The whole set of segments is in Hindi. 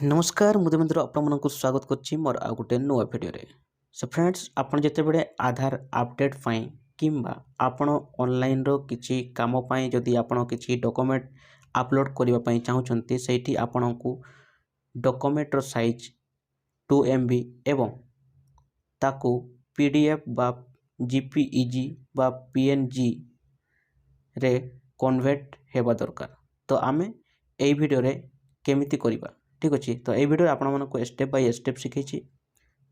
नमस्कार मुझे मित्र आपको स्वागत करछि मोर आ गोटे नुआ भिडियो रे। सो फ्रेंड्स आपण जेतेबेले आधार अपडेट पाई किंबा आपण ऑनलाइन रो किछि काम पाई जदि आपण किछि डॉक्यूमेंट अपलोड करिवा पाई चाहुचंती सेठी आपणको डॉक्यूमेंट रो साइज 2 MB एवं ताकू पीडीएफ बा जीपीईजी बा पीएनजी रे कन्वर्ट हेबा दरकार। तो आमे एई भिडियो रे केमिति करिबा ठीक अच्छे। तो ये वीडियो आपण मानक स्टेप बाय स्टेप शिखी।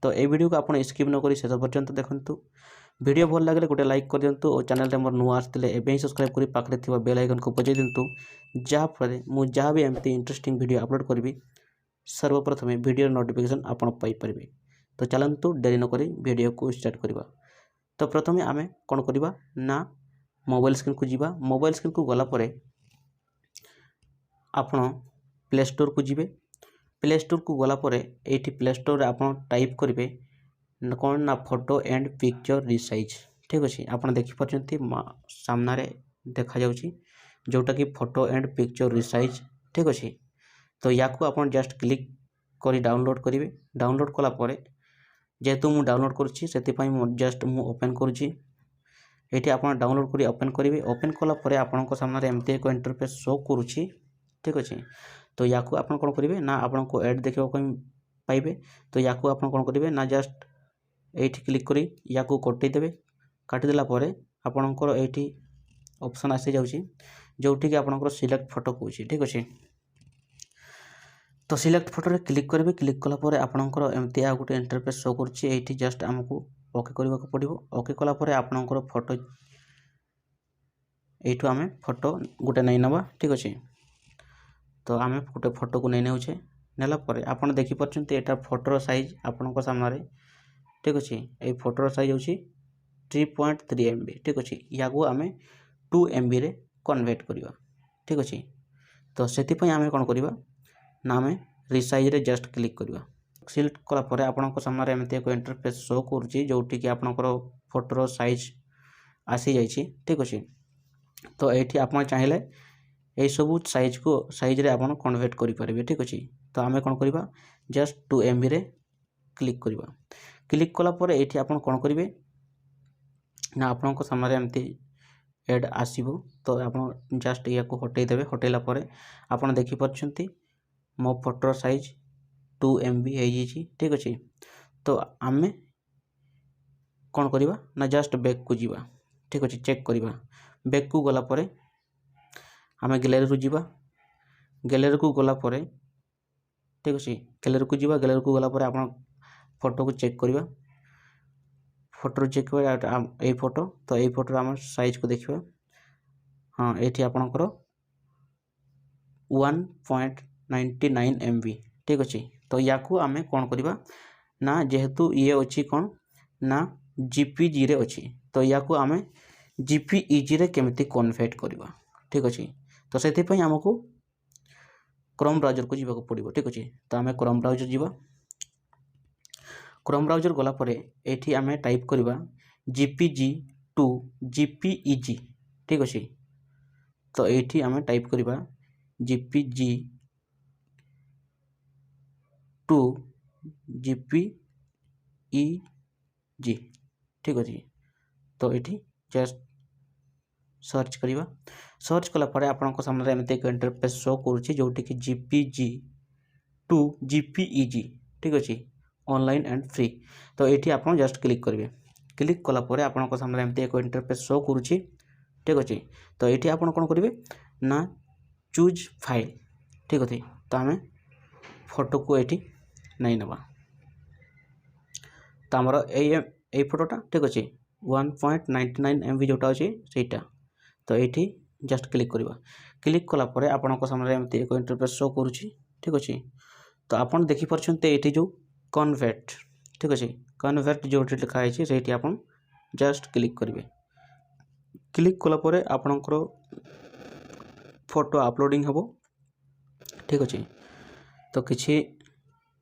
तो ये वीडियो को आप स्किप न करी शेष पर्यंत देखंतु। वीडियो भल लगे गोटे लाइक कर दिंतु और चैनल मोर नुआ आसते एवं सब्सक्राइब कर पाखे थी बेल आइकन को बजाई दिंतु जहाँफल मुझे जहाँ भी एमती इंटरेस्टिंग वीडियो अपलोड करी सर्वप्रथम वीडियो नोटिफिकेशन आपड़ पाइपर। तो चलतु डेरी नक वीडियो को स्टार्ट करवा। तो प्रथम आम कौन करवा ना मोबाइल स्क्रीन को जीवा। मोबाइल स्क्रीन को गलापर आपण प्ले स्टोर को जीवे। प्ले स्टोर को गलापर ये प्ले स्टोर आप टाइप करेंगे कौन ना फोटो एंड पिक्चर रिसाइज ठीक अच्छे। आप देखिपार्टी सामने देखा जोटा कि फोटो एंड पिक्चर रिसाइज ठीक अच्छे। तो या आप जस्ट क्लिक कर डाउनलोड करेंगे। डाउनलोड कलापर जेहेतु मुझे डाउनलोड कर जस्ट मु ओपन करुँची ये आप डाउनलोड कर ओपन करेंगे। ओपन कलापर आपण सामने एमती एक इंटरफेस शो करुँची ठीक अच्छे। तो या आप कौन करेंगे ना आपन को एड देखा पाइबे। तो या आप कौन करेंगे ना जस्ट ये क्लिक करी या कटेदेवे। काटिदेला आपणकर ये ऑप्शन आसी जाऊँगी जोटि कि आपणकर सिलेक्ट फोटो कौन ठीक अच्छे। तो सिलेक्ट फोटो रे क्लिक करेंगे। क्लिक कलापर आपणकर एमती आ गोटे इंटरफेस शो कर जस्ट आमको ओके करने को पड़ो। ओके कलापर आपणकर फोटो यू आम फोटो गोटे नहीं नवा ठीक अच्छे। तो आम गोटे फोटो को नहीं नौचे नेला आपड़ देखिपार्टी यहाँ फोटोर साइज आपण सामने ठीक अच्छे। ये फोटोर साइज हूँ 3.3 MB ठीक अच्छे। या आम 2 MB रे कन्वर्ट करवा ठीक अच्छे। तो से आम कौन करवा ना आम रिसाइज रे जस्ट क्लिक करवा। सिलेक्ट कलापर आपण सामने एमती एक इंटरफेस शो करुँची जोटि कि आपणकर फोटोर साइज आसी जाइए ठीक अच्छे। तो ये आप चाहिए यही सब साइज रे आपन कन्वर्ट करेंगे ठीक अच्छे। तो आम कौन करवा जस्ट 2 MB रे क्लिक करवा। क्लिक कलापर ये आप कौन करेंगे ना आपण सामने एमती एड आसो। तो आप जस्ट या हटेदेवे। हटेला आप देखिपार्टी मो फोटोर साइज 2 MB हो ठीक अच्छे। तो आम कौन करवा ना जस्ट बैक को जीवा ठीक अच्छे। चेक करवा बैक को गलापर आम गैलरी को जीवा। गैलरी को गलापर ठीक अच्छे। गैलरी को जीवा। गैलरी को गलापर आप फोटो को चेक करवा। फोटो चेक कर ये फोटो। तो ये फोटो आम साइज को देखा हाँ ये आपणकर 1.99 MB ठीक अच्छे। तो या आम कौन करवा ना जेहेतु ये अच्छी कौन ना जीपीजी रे अच्छी। तो या आम जीपीईजी रे केमिति कन्वर्ट करवा ठीक अच्छे। तो से आमको क्रोम ब्राउजर को जीवा पड़ो ठीक अच्छे। तो आम क्रोम ब्राउजर जीवा। क्रोम ब्राउजर गलापर ये आम टाइप करवा जीपीजी टू जीपीईजी ठीक अच्छे। तो ये आम टाइप करवा जीपीजी टू जीपीईजी ठीक अच्छे। तो ये जस्ट सर्च करवा। सर्च कलापर आपण सामने एमती एक इंटरफेस शो करुँची जोटि कि जीपीजी टू जीपीईजी ठीक अच्छे ऑनलाइन एंड फ्री। तो ये आप जस्ट क्लिक करेंगे। क्लिक कलापर आपण सामने एमती एक इंटरफेस शो करुँची ठीक अच्छे। तो ये आप कौन करेंगे ना चूज फाइल ठीक अच्छे। तो आम फोटो को ये नहीं नवा। तो आमर ये फोटोटा ठीक अच्छे 1.99 MB जोटा अच्छे सहीटा। तो ये जस्ट क्लिक करवा। क्लिक कलापर आपण सामने एमती एक इंटरफेस शो करुँची ठीक अच्छे। तो आप देखिपार्टी ये जो कन्वर्ट ठीक अच्छे। कन्वर्ट जो लिखाई से आप जस्ट क्लिक करेंगे। क्लिक कलापर आपणकर फोटो अपलोडिंग हम ठीक अच्छे। तो किसी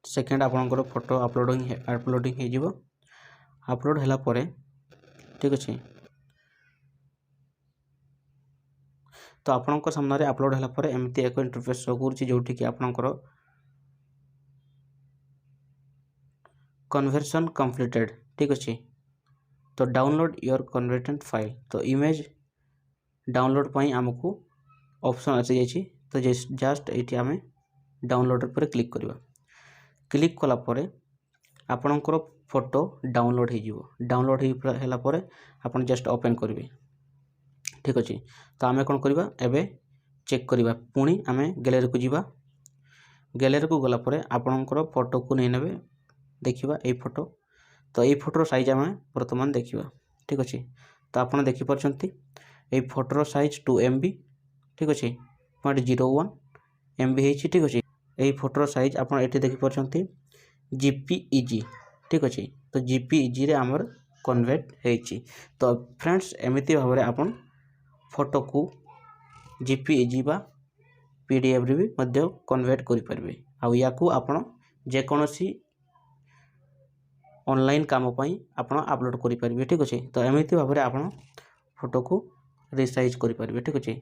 सेकेंड आपणकर फोटो अपलोडिंग हो अपलोड है ठीक अच्छे। तो आपण सामने अपलोड है एमती एक इंटरफेस शो करुँची जोटि कि आपणकर कन्वर्सन कंप्लीटेड ठीक अच्छे। तो डाउनलोड योर कन्वर्टेड फाइल तो इमेज डाउनलोड पाई आमको ऑप्शन आसी जाइए। तो जस्ट ये आम डाउनलोड पर क्लिक करवा। क्लिक कला परे आपणकर फोटो डाउनलोड हो डाउनलोड होगा आपन जस्ट ओपन करेंगे ठीक अच्छे। तो आम कौन करवा एबे चेक करवा पुणी आम गैलरी को जीवा। गैलरी को गला परे आपणकर फोटो को नहीं नेबे देखिबा ए फोटो। तो ये फोटोर साइज आम बर्तमान देखिबा ठीक अच्छे। तो आपन देखि परछंती ए फोटोर साइज 2 MB ठीक अच्छे 0.01 MB है ठीक अच्छे। ये फोटोर साइज आपन एठी देखि परछंती JPEG ठीक अच्छे। तो JPEG रे आमर कन्वर्ट होइछि। तो फ्रेंड्स एमिति भाबरे आपन फोटो को JPEG बा PDF रे भी मध्य कन्वर्ट करि परबे। आ या को आपन जे कोनोसी ऑनलाइन काम पई आपन अपलोड करि परबे ठीक अच्छे। तो एमिति भाबरे आपन फोटो को रिसाइज करि परबे ठीक अच्छे।